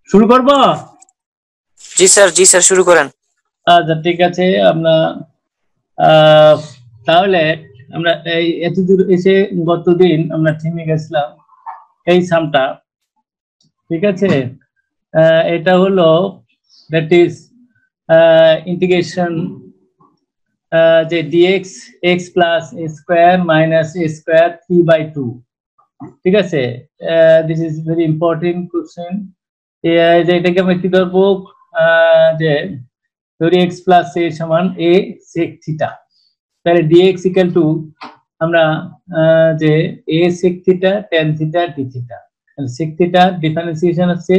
শুরু করব? জি স্যার শুরু করেন। আচ্ছা ঠিক আছে। আমরা তাহলে আমরা এই এতদূর এসে গতদিন আমরা থেমে গেছিলাম এই সামটা, ঠিক আছে। এটা হলো দ্যাট ইজ ইন্টিগ্রেশন যে dx x plus a square minus a square 3/2, ঠিক আছে। This is very important question. যে এটাকে আমরা কি ধরবো, যে ধরি x প্লাস a সমান a sec থিটা, তাহলে dx ইকুয়াল টু আমরা যে a sec theta tan theta d theta, তাহলে sec থিটা ডিফারেন্সিয়েশন হচ্ছে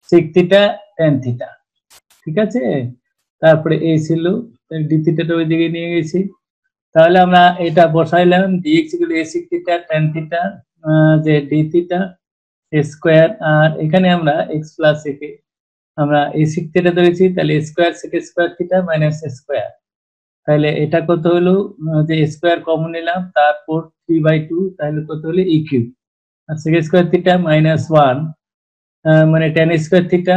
sec থিটা tan থিটা, ঠিক আছে। তারপরে a ছিল, d থিটাটা ওই দিকে নিয়ে গেছি, তাহলে আমরা এটা বসাইলাম dx equal a sec theta tan theta যে d থিটা স্কয়ার, আর এখানে আমরা x প্লাস a কে আমরা a sec থিটা ধরেছি, তাহলে square sec square theta minus square, তাহলে এটা কত হলো, যে স্কয়ার কমন নিলাম, তারপর 3/2, তাহলে কত হলো e কিউব, আর sec স্কয়ার থিটা মাইনাস 1 মানে tan square theta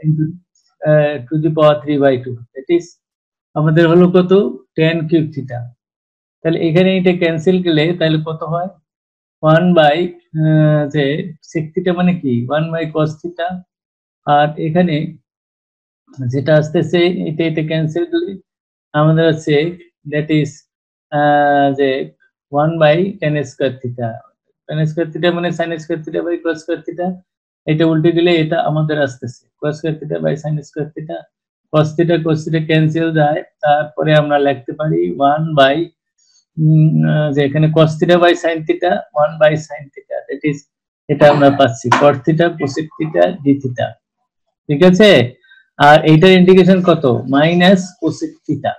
into two the power 3/2, that is আমাদের হলো কত, tan কিউব থিটা। তাহলে এখানে এটা ক্যান্সেল গেলে তাহলে কত হয়, 1 বাই যে sec থিটা মানে কি 1 বাই cos থিটা, আর এখানে যেটা আসতেছে এটা ক্যান্সেল গেলে আমাদের আছে দ্যাট ইজ যে 1 by tan square theta, tan square theta মানে sin square theta by cos square theta, এটা উল্টে দিলে এটা আমাদের আসতেছে cos square theta by sin square theta, cos theta cancel যায়, তারপরে আমরা লিখতে পারি 1 বাই যে এখানে cos theta by sin theta 1 by sin theta, that is এটা আমরা পাচ্ছি cos theta cosec theta d theta, ঠিক আছে। আর এইটার ইন্টিগ্রেশন কত, minus cosec theta,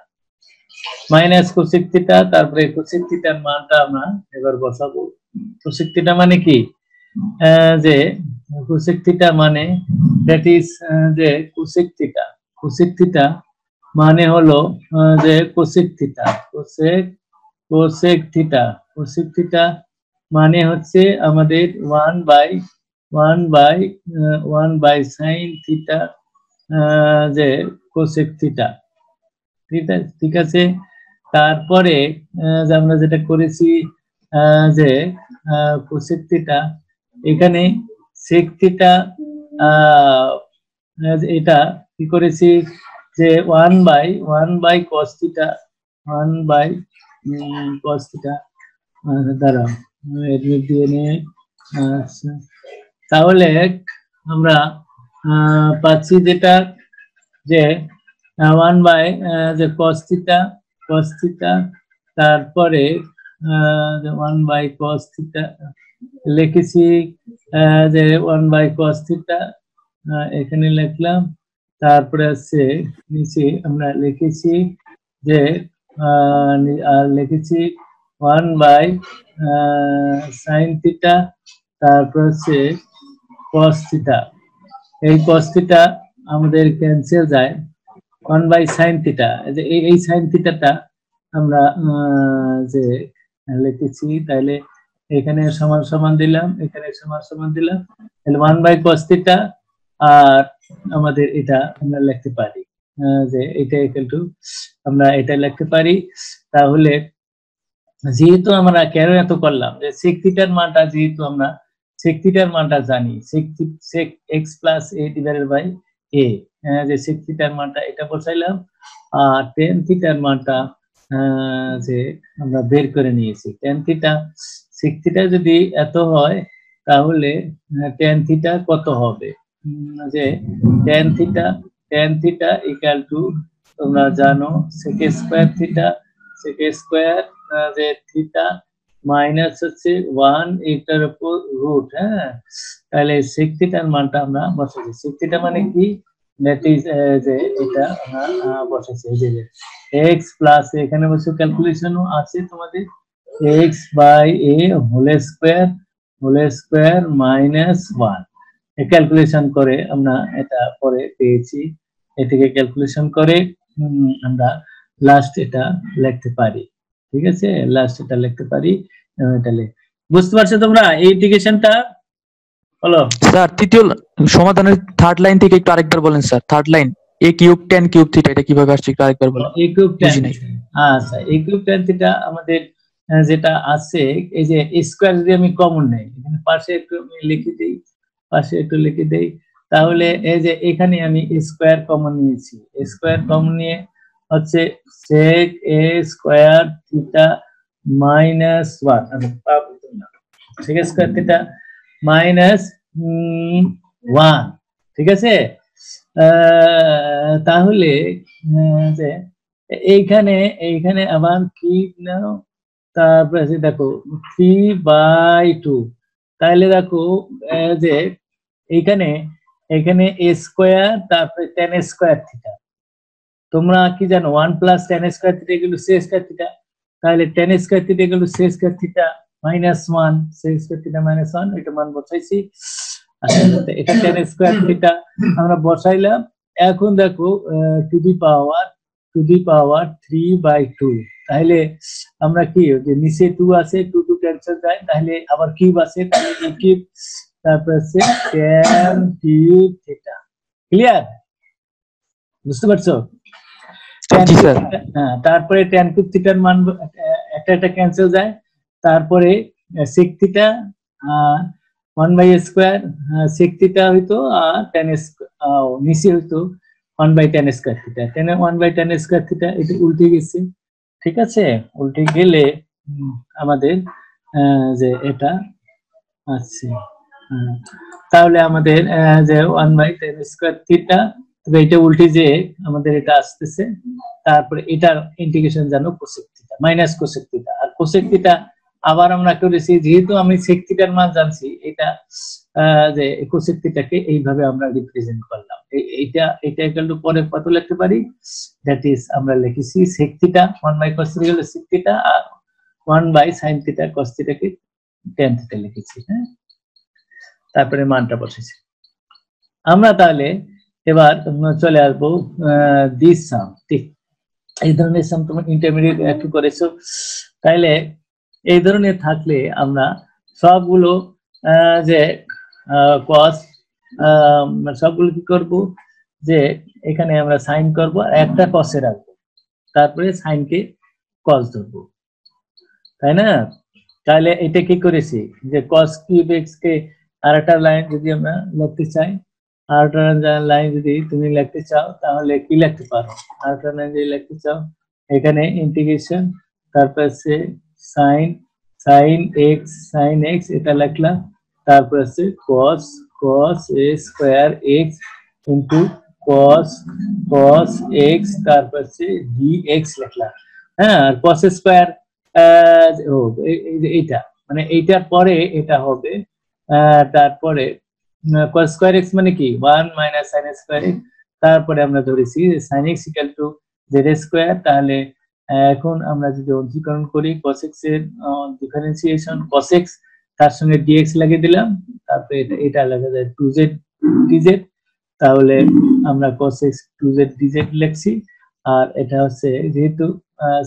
minus cosec theta, তারপরে cosec থিটার মানটা আমরা এবার বসাবো। cosec থিটা মানে কি, যে cosec থিটা মানে দ্যাট ইজ যে cosec থিটা মানে হলো যে cosec থিটা, cosec থিটা মানে হচ্ছে আমাদের 1 বাই sin থিটা যে cosec থিটা, ঠিক আছে। তারপরে যে আমরা যেটা করেছি যে cosec থিটা, এখানে sec থিটা এটা কি করেছি যে 1 by cos theta, 1 by cos theta দ্বারা এডমিট দিয়ে নিয়ে, তাহলে আমরা পাচ্ছি যেটা যে 1 বাই যে cos থিটা, তারপরে 1 বাই cos থিটা লিখেছি, যে 1 বাই cos থিটা এখানে লিখলাম, তারপরে আছে নিচে আমরা লিখেছি যে আর লিখেছি 1 বাই sin থিটা, তারপর আছে cos থিটা, এই cos থিটা আমাদের ক্যান্সেল যায় 1 বাই sin থিটা, যে এই sin থিটাটা আমরা যে লিখেছি, তাহলে এখানে সমান সমান দিলাম, এখানে সমান সমান দিলাম, তাহলে 1 বাই cos থিটা, আর আমাদের এটা আমরা লিখতে পারি যে এটা ইকুয়াল টু আমরা এটা লিখতে পারি। তাহলে যেহেতু আমরা কেন এত করলাম, যে sec থিটার মানটা যেহেতু আমরা sec থিটার মানটা জানি, sec x plus a divided by a, যে sec থিটার মানটা এটা বসাইলাম, আর tan থিটার মানটা যে আমরা বের করে নিয়েছি, tan থিটা sec থিটা যদি এত হয় তাহলে tan থিটা কত হবে, যে tan থিটা ইকুয়াল টু তোমরা জানো sec square theta, sec square যে থিটা মাইনাস হচ্ছে 1 এটার উপর রুট, হ্যাঁ, তাহলে sec থিটার মানটা আমরা বসাইছি, sec থিটা মানে কি, দ্যাট ইজ যে এটা আমরা বসাইছি, এই যে x প্লাস এখানে বসে ক্যালকুলেশনও আছে তোমাদের, x by a whole square minus 1, calculation করে আমরা এটা পরে পেয়েছি, এটাকে ক্যালকুলেশন করে আমরা লাস্ট এটা লিখতে পারি, ঠিক আছে, লাস্ট এটা লিখতে পারি, এটা বুঝতে পারছো তোমরা এই ইন্টিগ্রেশনটা? বলো। স্যার তৃতীয় সমাধানের থার্ড লাইন থেকে একটু আরেকবার বলেন sir. Third line a cube tan cube theta এটা কিভাবে আসছে একটু আরেকবার বলেন। a কিউব tan বুঝি নাই। আচ্ছা a কিউব tan থিটা আমাদের যেটা আছে এই যে স্কয়ার যদি আমি কমন নেই এখানে পাশে একটু আমি লিখে দেই তাহলে এই যে এখানে আমি স্কয়ার কমন নিয়েছি। স্কয়ার কমন নিয়ে হচ্ছে sec a square theta minus 1 আমি পাবো না sec a square theta minus 1 ঠিক আছে। তাহলে যে এইখানে আবার কি নাও তারপরে দেখো 3/2 তাহলে দেখো যে এইখানে a স্কয়ার তারপরে tan স্কয়ার থিটা তোমরা কি জানো 1 প্লাস tan স্কয়ার থিটা এগুলো sec স্কয়ার থিটা তাহলে tan স্কয়ার থিটা এগুলো sec square theta -1 sec square theta -1 এটা মান বসাইছি। আচ্ছা এটা tan স্কয়ার থিটা আমরা বসাইলাম। এখন দেখো টু দি পাওয়ার 3/2 তাহলে আমরা কি যে নিচে 2 আছে 2 ক্যান্সেল যায় তাহলে আবার কিউব আছে তাহলে a কিউব তারপর আছে tan কিউব থিটা। ক্লিয়ার? বুঝতে পারছো? জি স্যার। হ্যাঁ তারপরে tan কিউব থিটার মান একটা ক্যান্সেল যায় তারপরে sec theta 1 square sec theta হইতো আর tan নিচে হইতো 1 tan square theta 1 tan square theta এটা উল্টে গেছে। ঠিক আছে উল্টে গেলে আমাদের যে এটা আছে তাহলে আমাদের যে 1 tan স্কয়ার থিটা তবে এটা উল্টে যে আমাদের এটা আসতেছে তারপরে এটার ইন্টিগ্রেশন জানো cosec theta minus cosec theta আর কোসেক থিটা আবার আমরা করেছি যেহেতু আমি সেক থিটার মান জানছি এটা যে কোসেক থিটাকে এইভাবে আমরা রিপ্রেজেন্ট করলাম। এটা একটু পরে কত লিখতে পারি দ্যাট ইজ আমরা লিখেছি সেক থিটা 1 cos থিটা হলো সেক থিটা আর 1 sin theta cos থিটাকে tan theta লিখেছি। হ্যাঁ তারপরে মানটা বসেছি আমরা। তাহলে এবার চলে আসবো দিস সাম। ঠিক এই ধরনের সাম তোমরা ইন্টারমিডিয়েট একটু করেছো তাইলে এই ধরনের থাকলে আমরা সবগুলো যে cos সবগুলো কি করব যে এখানে আমরা সাইন করব আর একটা cos এ রাখবো তারপরে সাইনকে cos ধরবো তাই না। তাহলে এটা কি করেছি যে cos কিউব x কে আরেকটা লাইন যদি আমরা লিখতে চাই আরেকটা লাইন যদি তুমি লিখতে চাও তাহলে কি লিখতে পারো আরেকটা লাইন যদি লিখতে চাও এখানে ইন্টিগ্রেশন তারপর সে sin x এটা লিখলাম তারপর আছে cos a square x into cos x তারপর আছে dx লিখলাম। হ্যাঁ আর cos স্কয়ার এইটা মানে এইটার পরে এটা হবে তারপরে cos স্কয়ার x মানে কি 1 মাইনাস sin স্কয়ার x তারপরে আমরা ধরেছি sin x z স্কয়ার তাহলে এখন আমরা যদি অধিকরণ করি cos x এর ডিফারেন্সিয়েশন cos x তার সঙ্গে dx লাগিয়ে দিলাম তারপরে এটা লাগা যায় 2z dz তাহলে আমরা cos x 2z dz লিখছি আর এটা হচ্ছে যেহেতু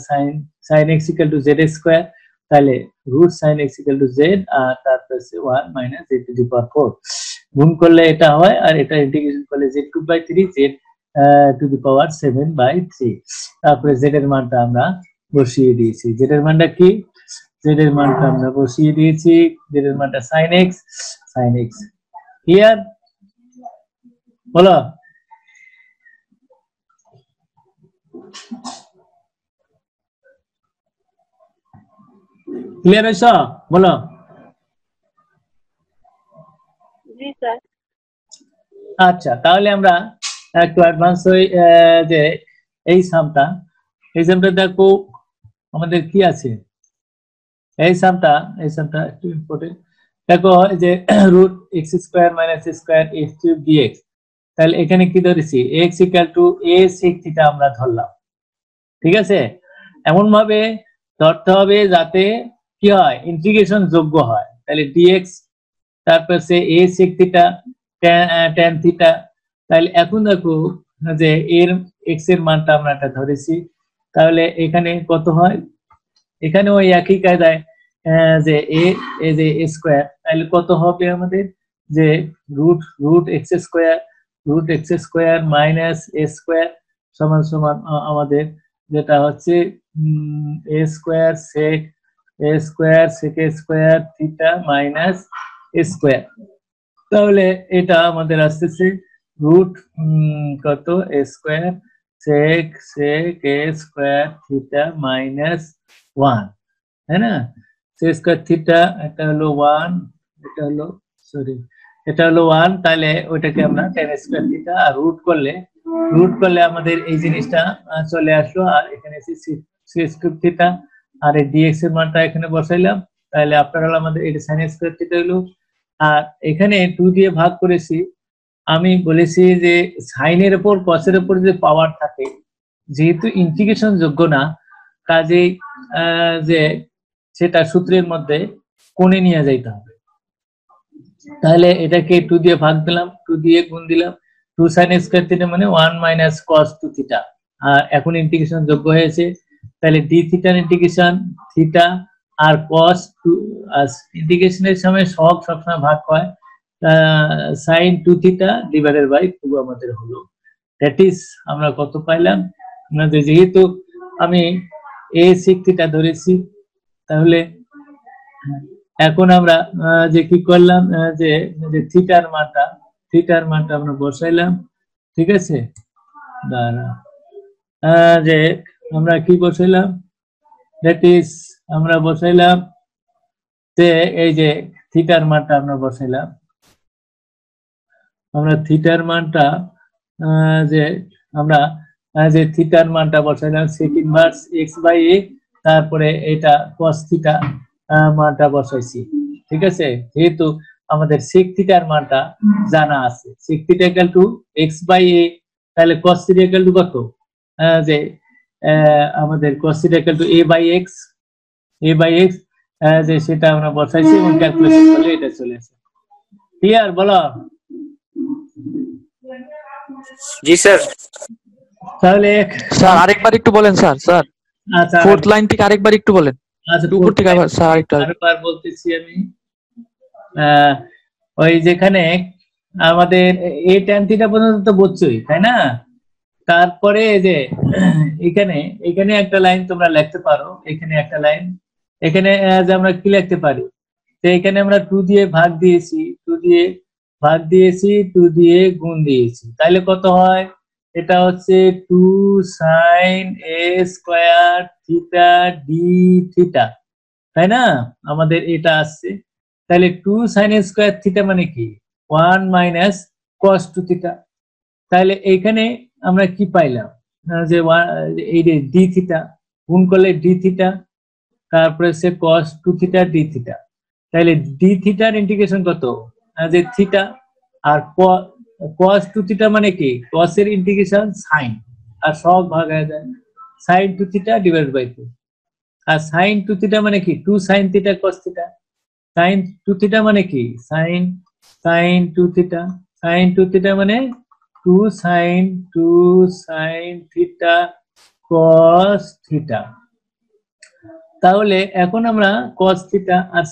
sin x z স্কয়ার তাহলে root sin x z আর তারপর হচ্ছে 1 minus z two the power 4 গুণ করলে এটা হয় আর এটা ইন্টিগ্রেশন করলে z3 z টু দি পাওয়ার 7/3 তারপরে z এর মানটা আমরা বসিয়ে দিয়েছি। z এর মানটা কি z এর মানটা আমরা বসিয়ে দিয়েছি z এর মানটা sin x ক্লিয়ার বলো। ক্লিয়ার হইছো বলো। জি স্যার। আচ্ছা তাহলে আমরা একটু অ্যাডভান্স হই যে এই সামটা দেখো আমাদের কি আছে এই সামটা একটু ইম্পর্টেন্ট দেখো যে root x square minus square x cube dx তাহলে এখানে কি ধরেছি x equal to a sec theta আমরা ধরলাম। ঠিক আছে এমন ভাবে ধরতে হবে যাতে কি হয় ইন্টিগ্রেশন যোগ্য হয় তাহলে dx তারপর সে a sec theta tan theta তাহলে এখন দেখো যে এর x এর মানটা আমরা এটা ধরেছি তাহলে এখানে কত হয় এখানে ওই একই কায়দায় যে a স্কয়ার তাহলে কত হবে আমাদের যে root x square minus a square সমান সমান আমাদের যেটা হচ্ছে a square sec square theta minus a square. তাহলে এটা আমাদের আসতেছে রুট কত a square sec a square theta minus 1, তাই না? সেক স্কোয়ার থিটা এটা হলো 1, এটা হলো সরি এটা হলো 1, তাহলে ওইটাকে আমরা টেন স্কোয়ার থিটা আর রুট করলে আমাদের এই জিনিসটা চলে আসলো। আর এখানে সেক স্কোয়ার থিটা আর এই ডিএক্স এর মানটা এখানে বসাইলাম, তাহলে আপনার হলো আমাদের এটা সাইন স্কোয়ার থিটা হলো। আর এখানে 2 দিয়ে ভাগ করেছি। আমি বলেছি যে সাইনের উপর কসের উপর যে পাওয়ার থাকে, যেহেতু ইন্টিগ্রেশন যোগ্য না, কাজেই যে সেটা সূত্রের মধ্যে কোণে নিয়ে যাইতে হবে। তাহলে এটাকে 2 দিয়ে ভাগ দিলাম, 2 দিয়ে গুণ দিলাম, 2 sin স্কয়ার থিটা মানে 1 মাইনাস cos 2 থিটা। আর এখন ইন্টিগ্রেশন যোগ্য হয়েছে, তাহলে d থিটার ইন্টিগ্রেশন থিটা আর cos 2, ইন্টিগ্রেশনের সময় সবসময় ভাগ হয়, sin 2 থিটা ডিভাইডেড বাই 2 আমাদের হলো। দ্যাট ইজ আমরা কত পাইলাম, যেহেতু আমি a sec থিটা ধরেছি, তাহলে এখন আমরা যে কি করলাম, যে থিটার মানটা আমরা বসাইলাম, ঠিক আছে? দাঁড়া, যে আমরা কি বসাইলাম, দ্যাট ইজ আমরা বসাইলাম যে এই যে থিটার মানটা আমরা বসাইলাম, আমরা থিটার মানটা যে আমরা যে থিটার মানটা বসাইলাম sec inverse x by a, তারপরে এটা cos থিটা মানটা বসাইছি, ঠিক আছে? যেহেতু আমাদের sec থিটার মানটা জানা আছে, sec theta equal to x by a, তাহলে cos থিটা ইকুয়াল টু কত, যে আমাদের cos theta equal to a by x, যে সেটা আমরা বসাইছি এবং ক্যালকুলেশন করলে এটা চলে আসে। ক্লিয়ার? বলো। জি স্যার। তাহলে স্যার আরেকবার একটু বলেন স্যার। আচ্ছা, ফোর্থ লাইন থেকে আরেকবার একটু বলেন। আচ্ছা উপর থেকে স্যার আরেকটু আরেকবার বলতেছি আমি। ওই যেখানে আমাদের a tan থিটা পর্যন্ত তো বুঝছোই, তাই না? তারপরে যে এখানে একটা লাইন তোমরা লিখতে পারো, এখানে একটা লাইন, এখানে যে আমরা কি লিখতে পারি, তো এখানে আমরা 2 দিয়ে ভাগ দিয়েছি, 2 দিয়ে গুণ দিয়েছি, তাহলে কত হয়, এটা হচ্ছে 2 sin a square theta d theta, তাই না? আমাদের এটা আসছে, তাহলে 2 sin a স্কয়ার থিটা মানে কি 1 মাইনাস cos 2 থিটা। তাহলে এইখানে আমরা কি পাইলাম, যে এই যে d থিটা গুণ করলে d থিটা, তারপরে সে cos 2 থিটা d থিটা, তাহলে d থিটার ইন্টিগ্রেশন কত, যে থিটা, আর cos 2 থিটা মানে কি cos এর ইন্টিগ্রেশন sin, আর সব ভাগ হয়ে যায় sin 2 থিটা ডিভাইড বাই 2, আর sin 2 থিটা মানে কি 2 sin theta cos theta, sin 2 theta মানে কি sin 2 থিটা, sin 2 থিটা মানে 2 sin থিটা cos থিটা। তাহলে এখন আমরা cos থিটা, আর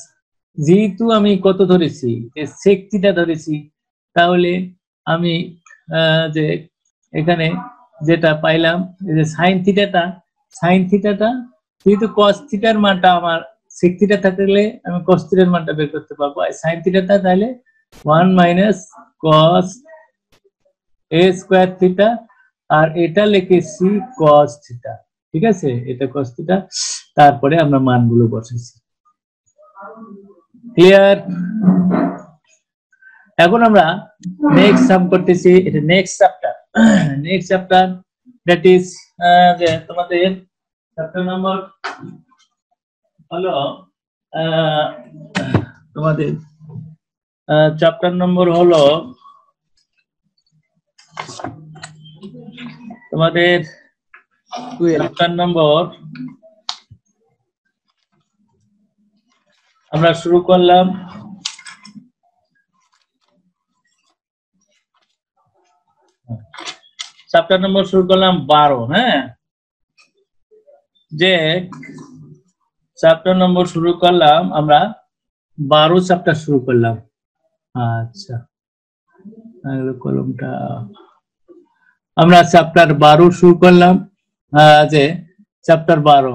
যেহেতু আমি কত ধরেছি, যে sec থিটা ধরেছি, তাহলে আমি যে এখানে যেটা পাইলাম, যে sin থিটাটা যেহেতু cos থিটার মানটা আমার sec থিটা থাকলে আমি cos থিটার মানটা বের করতে পারবো, আর sin থিটাটা তাহলে 1 minus cos a square theta, আর এটা লিখেছি cos থিটা, ঠিক আছে? এটা cos থিটা, তারপরে আমরা মানগুলো বসাইছি। ক্লিয়ার? এখন আমরা নেক্সট সাম করতেছি, এটা নেক্সট চ্যাপ্টার দ্যাট ইজ যে তোমাদের চ্যাপ্টার নাম্বার হলো তোমাদের চ্যাপ্টার নম্বর হলো তোমাদের চ্যাপ্টার নম্বর, আমরা শুরু করলাম চ্যাপ্টার নম্বর 12। হ্যাঁ, যে চ্যাপ্টার নম্বর শুরু করলাম আমরা 12 চ্যাপ্টার শুরু করলাম। আচ্ছা, কলমটা আমরা চ্যাপ্টার 12 শুরু করলাম। যে চ্যাপ্টার 12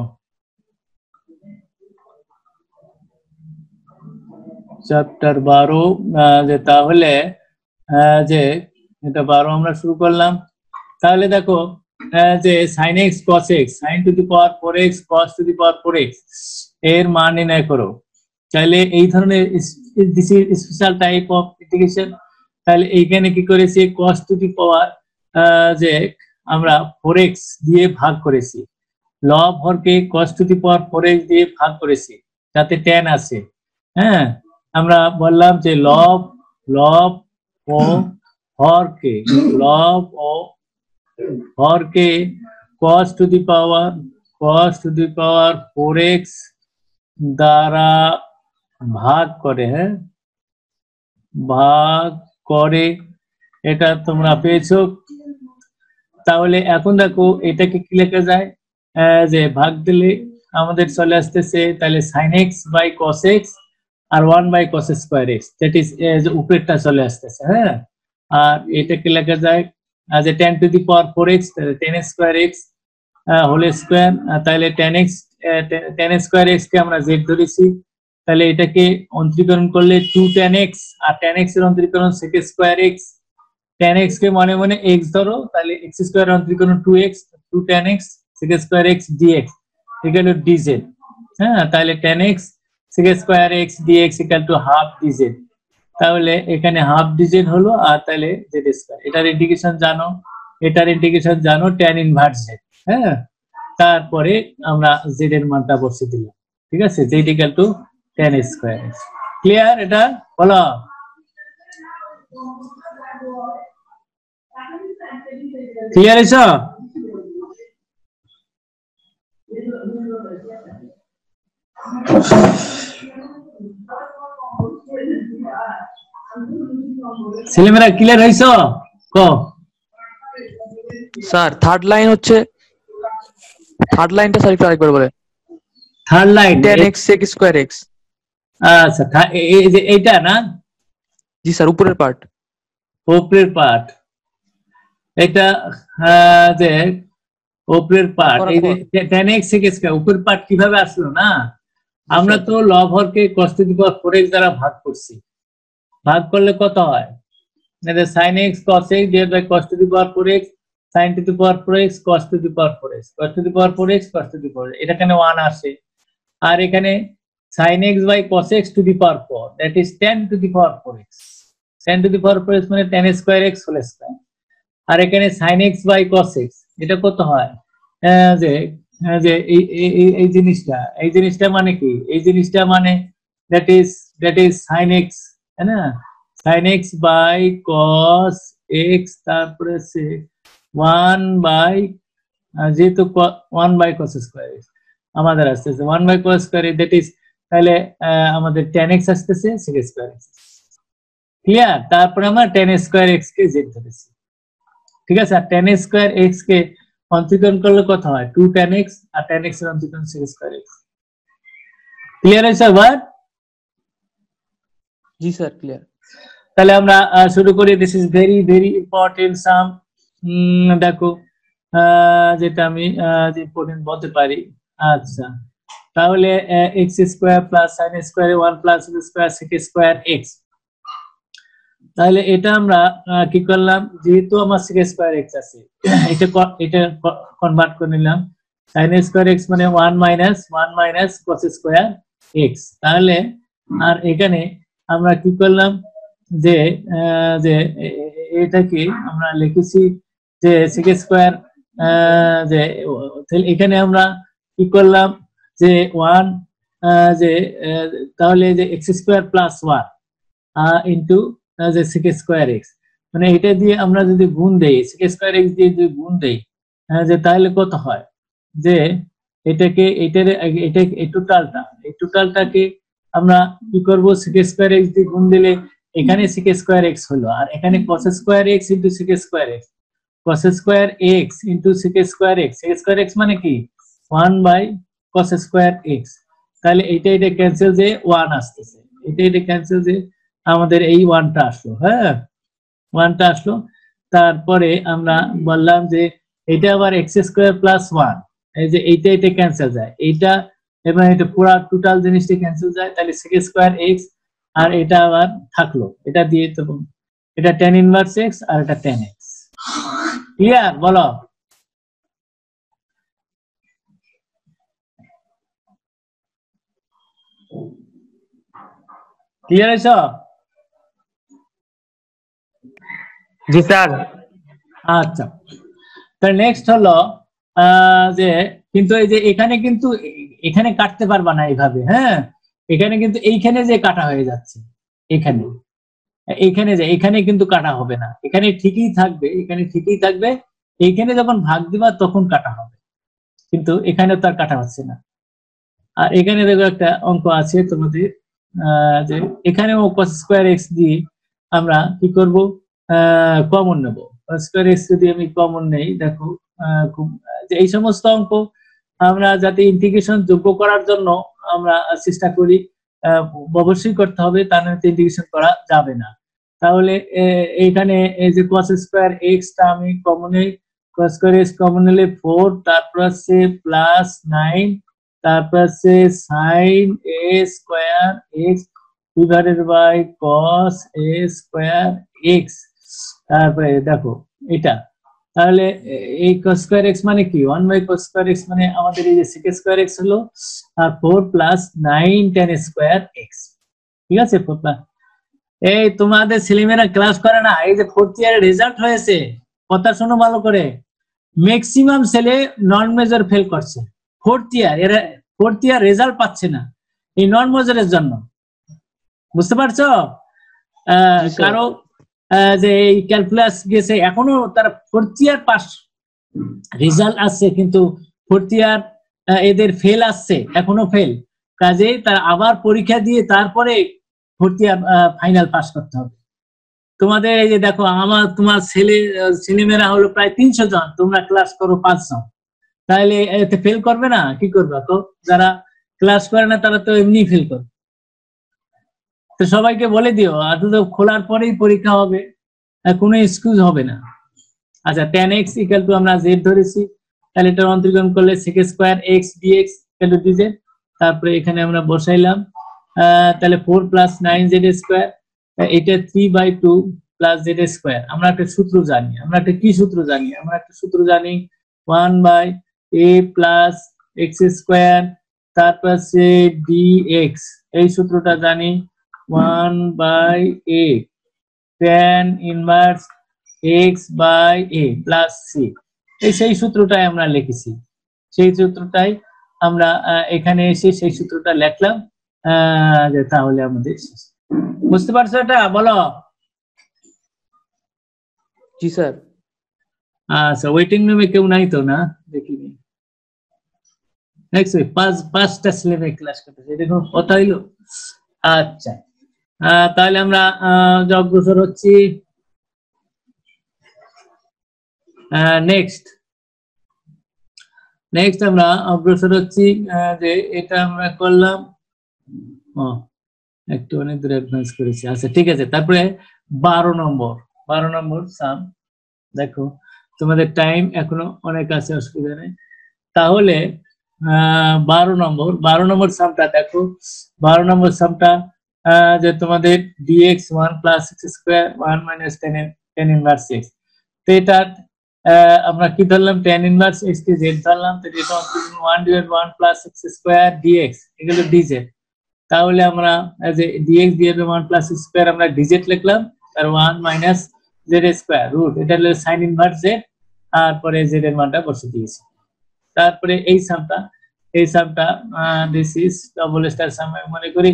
যে তাহলে যে এটা 12 আমরা শুরু করলাম। তাহলে দেখো যে sin x cos x sin to the power 4x cos to the power 4x এর মান নির্ণয় করো। তাহলে এই ধরনের this is special type of integration. তাহলে এইখানে কি করেছি, cos টু দি পাওয়ার যে আমরা 4x দিয়ে ভাগ করেছি, লব হরকে cos to the power 4x দিয়ে ভাগ করেছি যাতে tan আসে। হ্যাঁ, আমরা বললাম যে লব ও হরকে cos to the power 4x দ্বারা ভাগ করে, হ্যাঁ ভাগ করে, এটা তোমরা পেয়েছো। তাহলে এখন দেখো এটাকে কি লেখা যায়, যে ভাগ দিলে আমাদের চলে আসতেছে তাহলে sin x by cos x আর 1 by cos square x, that is উপরেরটা চলে আসতেছে। হ্যাঁ, আর এটাকে লেখা যায় যে tan to the power 4x তাহলে tan square x whole square, তাহলে tan স্কয়ার x কে আমরা z ধরেছি, তাহলে এটাকে অন্তরীকরণ করলে 2 tan x, আর tan x এর অন্তরীকরণ sec square x, tan x কে মনে মনে x ধরো, তাহলে x স্কয়ার অন্তরীকরণ 2x 2 tan x sec square x dx equal to dz। হ্যাঁ, তাহলে tan x sec square x dx equal to half dz। তাহলে এখানে হাফ dz হলো, আর তাহলে z স্কয়ার, এটার ইন্টিগ্রেশন জানো tan ইনভার্স z। হ্যাঁ, তারপরে আমরা z এর মানটা বসিয়ে দিলাম। ঠিক আছে, z equal to tan square x। Clear? এটা বলো। ক্লিয়ার এসো? ছেলেমেয়েরা ক্লিয়ার হইছো? কো স্যার থার্ড লাইনটা স্যার একটু আরেকবার বলে। Third line tan x sec square x। আচ্ছা, এই যে এইটা না? জি স্যার, উপরের পার্ট। এটা যে উপরের পার্ট, এই যে tan x sec স্কয়ার উপরের পার্ট কিভাবে আসলো না, আমরা তো লব হরকে cos to the power 4x দ্বারা ভাগ করছি। ভাগ করলে কত হয়, এটা sin x cos x divide by cos to the power 4x sin to the power 4x cos to the power 4x cos to the power 4x cos to the power, এটা এখানে 1 আসে, আর এখানে sin x by cos x to the power 4 that is tan to the power 4x, tan to the power 4x মানে tan square x whole square, আর এখানে sin x by cos x এটা কত হয়, যে যে এই জিনিসটা মানে কি, এই জিনিসটা মানে দ্যাট ইজ sin x, है ना, sin x by cos x তারপরে সে 1 বাই যেহেতু 1 বাই cos স্কয়ার x আমাদের আসতেছে 1 by cos square x, that is তাহলে আমাদের tan x আসতেছে sec স্কয়ার x। ক্লিয়ার? তারপরে আমরা tan স্কয়ার x কে z ধরেছি। ঠিক আছে, আর tan স্কয়ার x কে অন্তরীকরণ করলে কত হয়, 2 tan x, আর tan x এর অন্তরীকরণ sec স্কয়ার x। ক্লিয়ার আছে স্যার? জি স্যার, ক্লিয়ার। তাহলে আমরা শুরু করি। This is very very important sum. দেখো যেটা আমি ইম্পর্টেন্ট বলতে পারি। আচ্ছা, তাহলে x square plus sin square 1 plus square sec square x, তাহলে এটা আমরা কি করলাম, যেহেতু আমার sec স্কয়ার x আছে এটা কনভার্ট করে নিলাম, sin স্কয়ার x মানে 1 মাইনাস cos স্কয়ার x। তাহলে আর এখানে আমরা কি করলাম, যে এটাকে আমরা লিখেছি যে sec স্কয়ার, যে এখানে আমরা কি করলাম যে 1 যে তাহলে যে x স্কয়ার প্লাস 1 ইনটু যে sec স্কয়ার x, মানে এটা দিয়ে আমরা যদি গুণ দেই, sec স্কয়ার x দিয়ে যদি গুণ দেই, যে তাহলে কত হয়, যে এটাকে এই টোটালটাকে আমরা কি করব, sec স্কয়ার x দিয়ে গুণ দিলে এখানে sec স্কয়ার x হলো, আর এখানে cos square x into sec square x, cos square x into sec square x, sec square x মানে কি 1 বাই cos স্কয়ার x। তাহলে এটা ক্যান্সেল যে 1 আসতেছে, এটা ক্যান্সেল যে আমাদের এই 1টা আসলো। হ্যাঁ, 1টা আসলো। তারপরে আমরা বললাম যে এটা আবার x স্কয়ার প্লাস 1, এই যে এইটা ক্যান্সেল যায়, এইটা এবং এটা পুরো টোটাল জিনিসটা ক্যান্সেল যায়, তাহলে sec স্কয়ার x আর এটা আবার থাকলো, এটা দিয়ে তো এটা tan ইনভার্স x আর এটা tan x। ক্লিয়ার? বলো। ক্লিয়ার হইছো? জি স্যার। আচ্ছা, তাহলে নেক্সট হলো যে কিন্তু এই যে এখানে কিন্তু এখানে কাটতে পারবা না এইভাবে। হ্যাঁ, এখানে কিন্তু এইখানে যে কাটা হয়ে যাচ্ছে, এখানে এইখানে যে এখানে কিন্তু কাটা হবে না, এখানে ঠিকই থাকবে, এখানে ঠিকই থাকবে। এইখানে যখন ভাগ দিবা তখন কাটা হবে, কিন্তু এখানে তো আর কাটা হচ্ছে না। আর এখানে দেখো একটা অঙ্ক আছে তোমাদের, যে এখানেও cos স্কয়ার x দিয়ে আমরা কি করব, কমন নেব। cos স্কয়ার x যদি আমি কমন নেই, দেখো খুব যে এই সমস্ত অঙ্ক আমরা যাতে ইন্টিগ্রেশন যোগ্য করার জন্য আমরা চেষ্টা করি, অবশ্যই করতে হবে, তা নয়তো ইন্টিগ্রেশন করা যাবে না। তাহলে এইখানে এই যে cos স্কয়ার x টা আমি কমন নেই, cos স্কয়ার x কমন নিলে 4, তারপর আছে প্লাস 9, তারপর আছে sin a square x divided by cos a square x। তারপরে দেখো এটা, তাহলে এই cos স্কয়ার x মানে কি, 1 বাই cos স্কয়ার x মানে আমাদের এই যে sec স্কয়ার x হলো, আর 4 প্লাস 9 tan স্কয়ার x। ঠিক আছে? 4 প্লাস, এই তোমাদের ছেলেমেয়েরা ক্লাস করে না, এই যে 4th ইয়ারের রেজাল্ট হয়েছে, কথা শোনো ভালো করে, ম্যাক্সিমাম ছেলে নন মেজর ফেল করছে 4th ইয়ার, এরা 4th ইয়ার রেজাল্ট পাচ্ছে না এই নন মেজরের জন্য। বুঝতে পারছো? কারো যে এই ক্যালকুলাস গেছে, এখনো তারা 4th ইয়ার পাস রেজাল্ট আসছে, কিন্তু 4th ইয়ার এদের ফেল আসছে, এখনো ফেল। কাজে তারা আবার পরীক্ষা দিয়ে তারপরে 4th ইয়ার ফাইনাল পাস করতে হবে। তোমাদের এই যে দেখো, তোমার ছেলেমেয়েরা হলো প্রায় 300 জন, তোমরা ক্লাস করো 5 জন, তাহলে এতে ফেল করবে না? কি করবে? তো যারা ক্লাস করে না তারা তো এমনি ফেল করবে। তো সবাইকে বলে দিও, আর তো খোলার পরেই পরীক্ষা হবে, কোনো এক্সকিউজ হবে না। আচ্ছা, tan x ইকুয়াল টু আমরা z ধরেছি, তাহলে এটা অন্তরীকরণ করলে sec square x dx equal to dz। তারপরে এখানে আমরা বসাইলাম, তাহলে 4 প্লাস 9z স্কয়ার, এটা 3/2 প্লাস z স্কয়ার। আমরা একটা সূত্র জানি, আমরা একটা সূত্র জানি 1/a প্লাস x স্কয়ার, তারপর সে dx, এই সূত্রটা জানি 1/a tan inverse x by a plus c। এই সেই সূত্রটাই আমরা লিখেছি, সেই সূত্রটাই আমরা এখানে এসে সেই সূত্রটা লিখলাম, যে তাহলে আমাদের বুঝতে পারছো এটা? বলো। জি স্যার। আচ্ছা, ওয়েটিং রুমে কেউ নাই তো? না, দেখিনি। নেক্সট উইক 5টা ছেলেমেয়ে ক্লাস করতেছে, এটা কোনো কথা হইলো? আচ্ছা, তাহলে আমরা অগ্রসর হচ্ছি। নেক্সট আমরা অগ্রসর হচ্ছি, যে এটা আমরা করলাম, একটু অনেক দূর অ্যাডভান্স করেছি। আচ্ছা, ঠিক আছে। তারপরে 12 নম্বর সাম। দেখো তোমাদের টাইম এখনো অনেক আছে, অসুবিধা নেই। তাহলে 12 নম্বর সামটা দেখো। 12 নম্বর সামটা যে তোমাদের dx 1 plus x square 1 minus tan inverse x। তো এটা আমরা কি ধরলাম, tan ইনভার্স x কে z ধরলাম, তো এটা 1 divide 1 plus x square dx এগুলো dz। তাহলে আমরা যে dx divide 1 plus x square আমরা dz লিখলাম, আর 1 মাইনাস z স্কয়ার রুট, এটা হলো sin ইনভার্স z, আর পরে z এর মানটা বসে দিয়েছি। তারপরে এই সামটা দিস ইজ ডবল স্টার সাম মনে করি।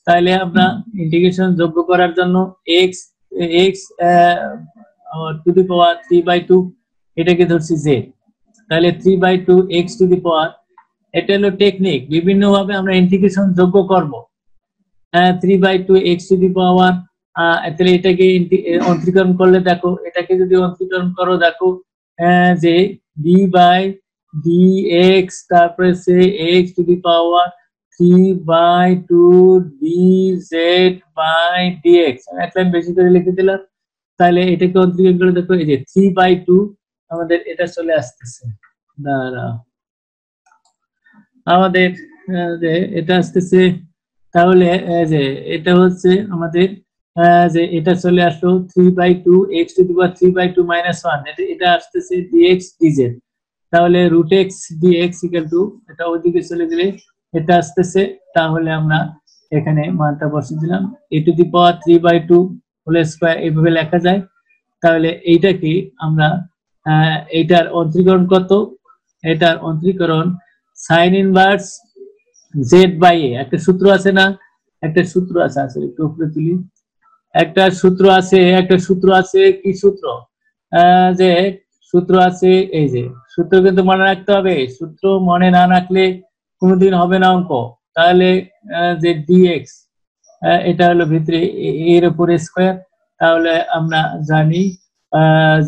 তাহলে আমরা ইন্টিগ্রেশন যোগ্য করার জন্য x টু দি পাওয়ার 3/2 এটাকে ধরছি z, তাহলে 3/2 x টু দি পাওয়ার, এটা হলো টেকনিক, বিভিন্ন ভাবে আমরা ইন্টিগ্রেশন যোগ্য করব। 3/2 x টু দি পাওয়ার, তাহলে এটাকে অন্তরীকরণ করলে দেখো, এটাকে যদি অন্তরীকরণ করো দেখো, যে d/dx তারপরে সে x to the power 3/2 dz/dx আমি এক লাইন বেশি করে লিখে দিলাম। তাহলে এটাকে অন্তরীকরণ করে দেখো, এই যে 3/2 আমাদের এটা চলে আসতেছে, দাঁড়াও আমাদের যে এটা আসতেছে, তাহলে যে এটা হচ্ছে আমাদের যে এটা চলে আসলো 3/2 x⁻³ - 1 এটা আসতেছে dx dz। তাহলে √x dx = এটা ওইদিকে চলে গেলে এটা আসতেছে। তাহলে আমরা এখানে মানটা বসিয়ে দিলাম, a⁻³ হোল স্কয়ার এইভাবে লেখা যায়। তাহলে এইটা কি আমরা এইটার অন্তরীকরণ কত? এটার অন্তরীকরণ sin ইনভার্স z/a, একটা সূত্র আছে না, একটা সূত্র আছে, আসলে একটু উপরে তুলি, একটা সূত্র আছে কি সূত্র? যে সূত্র আছে, এই যে সূত্র কিন্তু মনে রাখতে হবে, সূত্র মনে না রাখলে কোনোদিন হবে না অঙ্ক। তাহলে যে dx এটা হলো ভিতরে এর উপরে স্কয়ার। তাহলে আমরা জানি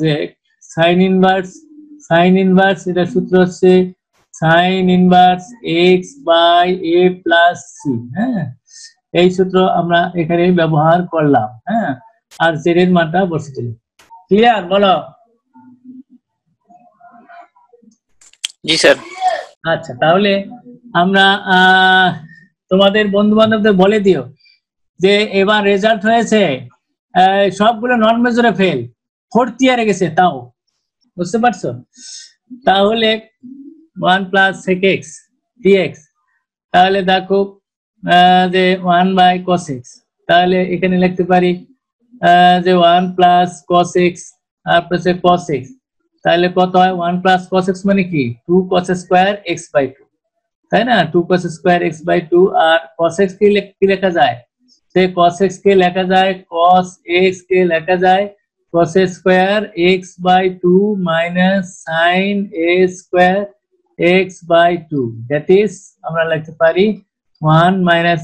যে sin ইনভার্স এটা সূত্র হচ্ছে sin ইনভার্স x/a+c। হ্যাঁ, এই সূত্র আমরা এখানে ব্যবহার করলাম। হ্যাঁ, আর z এর মানটা বসিয়ে দিলাম। ক্লিয়ার? বলো। জি স্যার। আচ্ছা, তাহলে আমরা তোমাদের বন্ধু বান্ধবদের বলে দিও যে এবার রেজাল্ট হয়েছে সবগুলো নন মেজরে ফেল, 4th ইয়ারে গেছে, তাও বুঝতে পারছো? তাহলে 1 + sec x dx, তাহলে দেখো যে 1/cos x, তাহলে এখানে লিখতে পারি যে 1 + cos x আর প্লাস cos x, তাহলে কত হয়? 1 + cos x মানে কি 2cos² x/2, তাই না? 2cos² x/2। আর cos x কে লেখা যায়? সে cos x কে লেখা যায়, cos x কে লেখা যায় cos² x/2 sin a² x/2, that is আমরা লিখতে পারি 1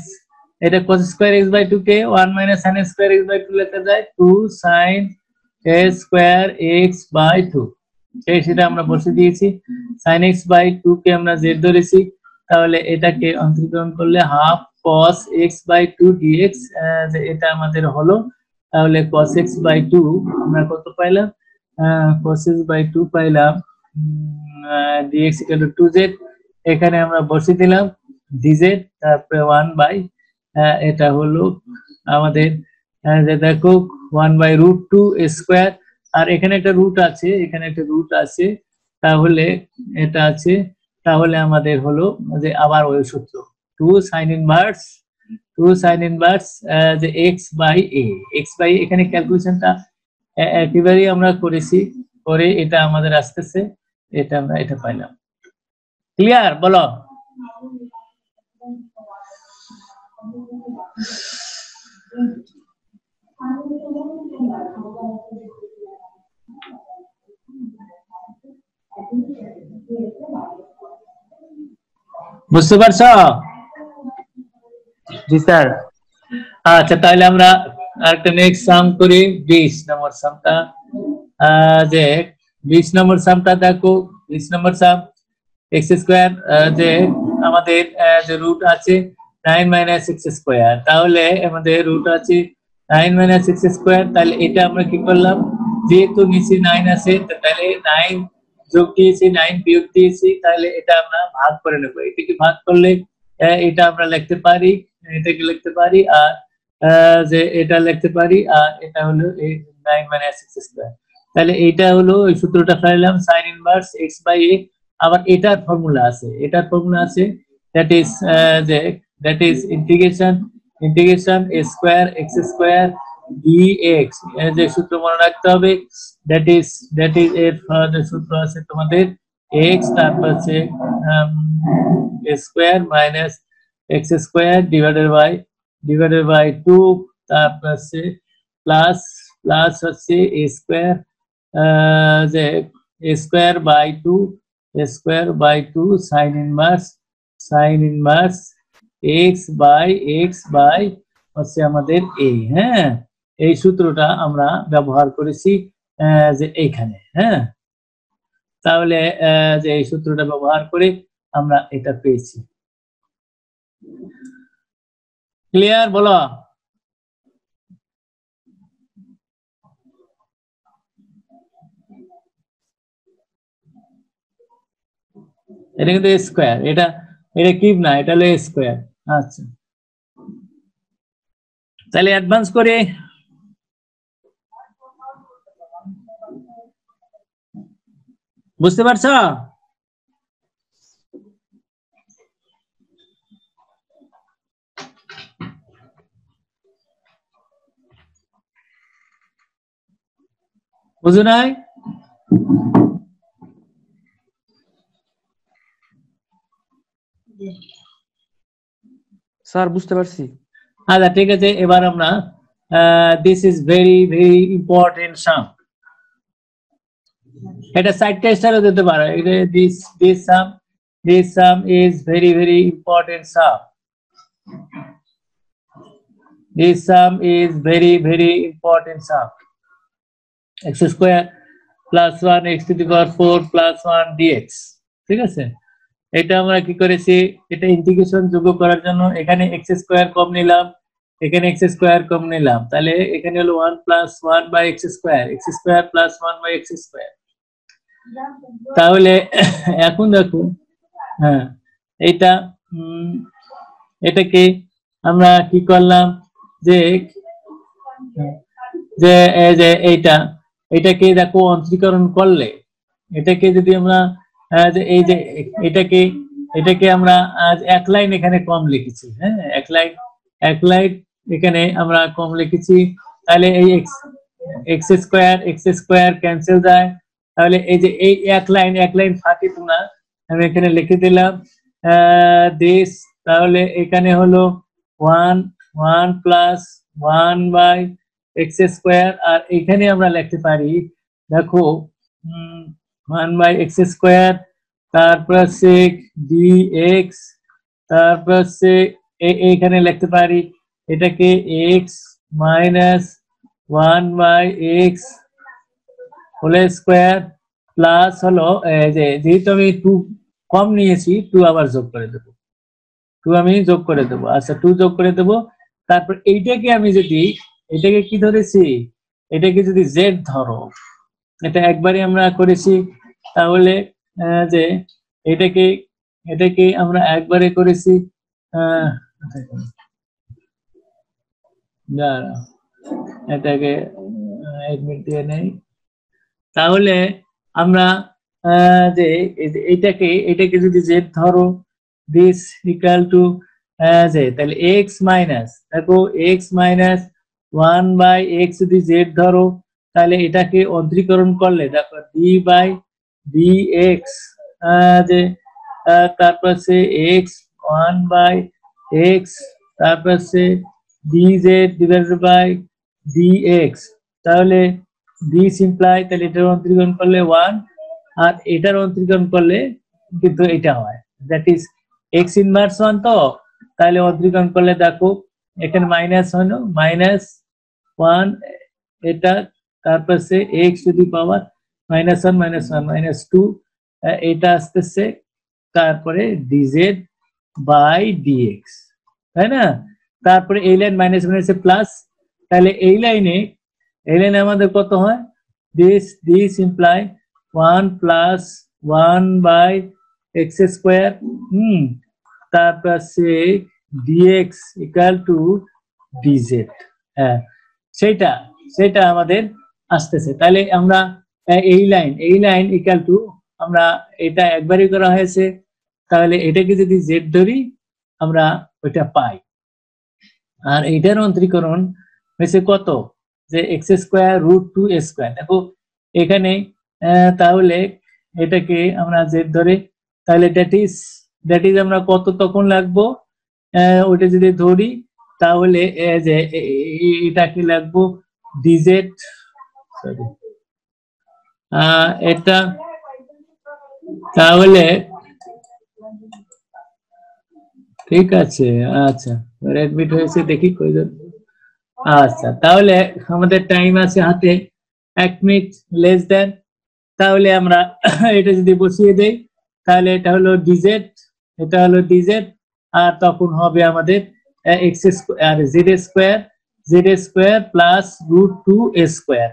- এটা cos² x/2 কে 1 - sin a² x/2 লেখা যায় 2 sin a² x/2। সেটা আমরা বসিয়ে দিয়েছি। sin x/2 কে আমরা z ধরেছি, তাহলে এটাকে অন্তরীকরণ করলে হাফ cos x/2 dx, এটা আমাদের হলো। তাহলে cos x/2 আমরা কত পাইলাম? cos x/2 পাইলাম dx = 2z। এখানে আমরা বসিয়ে দিলাম dz, তারপরে 1 এটা হলো আমাদের যে দেখো 1/√2² আর এখানে একটা রুট আছে, তাহলে এটা আছে। তাহলে আমাদের হলো যে আবার ওই সূত্র 2 sin ইনভার্স যে x/a এখানে ক্যালকুলেশনটা একেবারেই আমরা করেছি, করে এটা আমাদের আসতেছে, এটা আমরা এটা পাইলাম। ক্লিয়ার? বলো। বুঝতে পারছো? জি স্যার। আচ্ছা, তাহলে আমরা আরেকটা নেক্সট সাম করি, 20 নম্বর সামটা। যে 20 নম্বর সামটা দেখো, 20 নম্বর সাম x², যে আমাদের যে রুট আছে 9 - x², তাহলে আমাদের রুট আছে 9 - x²। তাহলে এটা আমরা কি করলাম, যেহেতু নিচে 9 আছে তাহলে 9 যোগ দিয়েছি, 9 বিয়োগ দিয়েছি, তাহলে এটা আমরা ভাগ করে নেব। এটাকে ভাগ করলে এটা আমরা লিখতে পারি, এটাকে লিখতে পারি, আর যে এটা লিখতে পারি, আর এটা হলো 9 - x²। তাহলে এইটা হলো ওই সূত্রটা পাইলাম sin ইনভার্স x/a। আবার এটার ফর্মুলা আছে that is integration a² x² dx, যে সূত্র মনে রাখতে হবে, that is এর সূত্র আছে তোমাদের x, তারপর আছে a² - x² divided by 2, তারপর আছে প্লাস হচ্ছে a², যে a²/2 sin ইনভার্স x হচ্ছে আমাদের a। হ্যাঁ, এই সূত্রটা আমরা ব্যবহার করেছি যে এইখানে। হ্যাঁ, তাহলে যে এই সূত্রটা ব্যবহার করে আমরা এটা পেয়েছি। ক্লিয়ার বলো? এটা কিন্তু স্কোয়ার, এটা এটা কিউব না, এটা হলো স্কোয়ার। আচ্ছা, তাহলে অ্যাডভান্স করে বুঝতে পারছো? বুঝো নাই? স্যার বুঝতে পারছি। আচ্ছা ঠিক আছে, এবার আমরা this is very very important sum. এটা সাইড টেস্টারও দিতে পারো। এটা this sum is very very important sum. This sum is very very important sum. X square plus 1 x to the power 4 plus 1 dx। ঠিক আছে, এটা আমরা কি করেছি, এটা ইন্টিগ্রেশন যোগ করার জন্য এখানে x স্কয়ার কম নিলাম, এখানে x স্কয়ার কম নিলাম, তাহলে এখানে হলো 1 plus 1 by x square plus 1 by x square। তাহলে এখন দেখো, হ্যাঁ এইটা এটাকে আমরা কি করলাম, যে যে এই যে এটাকে দেখো অন্তরীকরণ করলে, এটাকে যদি আমরা যে এই যে এটাকে আমরা এক লাইন এখানে কম লিখেছি। হ্যাঁ, এক লাইন এখানে আমরা কম লিখেছি, তাহলে এই এক্স স্কোয়ার ক্যান্সেল যায়। তাহলে এই যে এই এক লাইন ফাঁকি তোমরা আমি এখানে লিখে দিলাম দিস। তাহলে এখানে হলো 1 প্লাস 1 বাই এক্স স্কোয়ার, আর এখানে আমরা লিখতে পারি দেখো 1 বাই এক্স স্কোয়ার, তারপর সে ডিএক্স, তারপর সে এখানে লিখতে পারি এটাকে x minus 1 by x whole square plus হলো যেহেতু আমি 2 কম নিয়েছি 2 আবার যোগ করে দেবো, 2 আমি যোগ করে দেবো। আচ্ছা 2 যোগ করে দেবো, তারপর এইটাকে আমি যদি এটাকে কি ধরেছি, এটাকে যদি জেড ধরো, এটা একবারই আমরা করেছি, তাহলে যে এটাকে আমরা একবারে করেছি, এটাকে এডমিট দিয়ে নেই। তাহলে আমরা যে এটাকে যদি জেড ধরো, দিস ইকুয়াল টু যে, তাহলে এক্স মাইনাস, দেখো এক্স মাইনাস 1 বাই এক্স যদি জেড ধরো, তাহলে এটাকে অন্তরীকরণ করলে দেখো ডি বাই ডি এক্স, যে তারপর সে এক্স 1 বাই এক্স, তারপর say d z divided by d x. তাহলে দিস ইমপ্লাই, তাহলে এটার অন্তরীকরণ করলে 1, আর এটার অন্তরীকরণ করলে কিন্তু এটা হয়, দ্যাট ইজ এক্স ইনভার্স 1। তো তাহলে অন্তরীকরণ করলে দেখো এখানে মাইনাস হলো -1 এটা, তারপর সে এক্স টু দি পাওয়ার -1 -2 এটা আসতেছে, তারপরে ডিজেড বাই ডিএক্স, তাই না? তারপরে এই লাইন মাইনাস মাইনাসে প্লাস, তাহলে এই লাইনে আমাদের কত হয়, this imply 1 plus 1 by x square, তারপর সে ডিএক্স ইকুয়াল টু ডিজেড। হ্যাঁ, সেটা আমাদের আসতেছে। তাহলে আমরা এই লাইন ইকুয়াল টু, আমরা এটা একবারই করা হয়েছে, তাহলে এটাকে যদি জেড ধরি আমরা ওইটা পাই, আর এইটার অন্তরীকরণ হয়েছে কত, যে এক্স স্কোয়ার রুট 2 স্কোয়ার। দেখো এখানে তাহলে এটাকে আমরা জেড ধরে, তাহলে দ্যাট ইজ আমরা কত তখন লাগবো, ওটা যদি ধরি তাহলে যে এটাকে লাগবো ডিজেড, সরি এটা, তাহলে ঠিক আছে। আচ্ছা এডমিট হয়েছে দেখি কয়জন। আচ্ছা তাহলে আমাদের টাইম আছে হাতে 1 মিনিট লেস দেন, তাহলে আমরা এটা যদি বসিয়ে দেই, তাহলে এটা হলো ডিজেড, এটা হলো ডিজেড, আর তখন হবে আমাদের x square Z square plus √2 square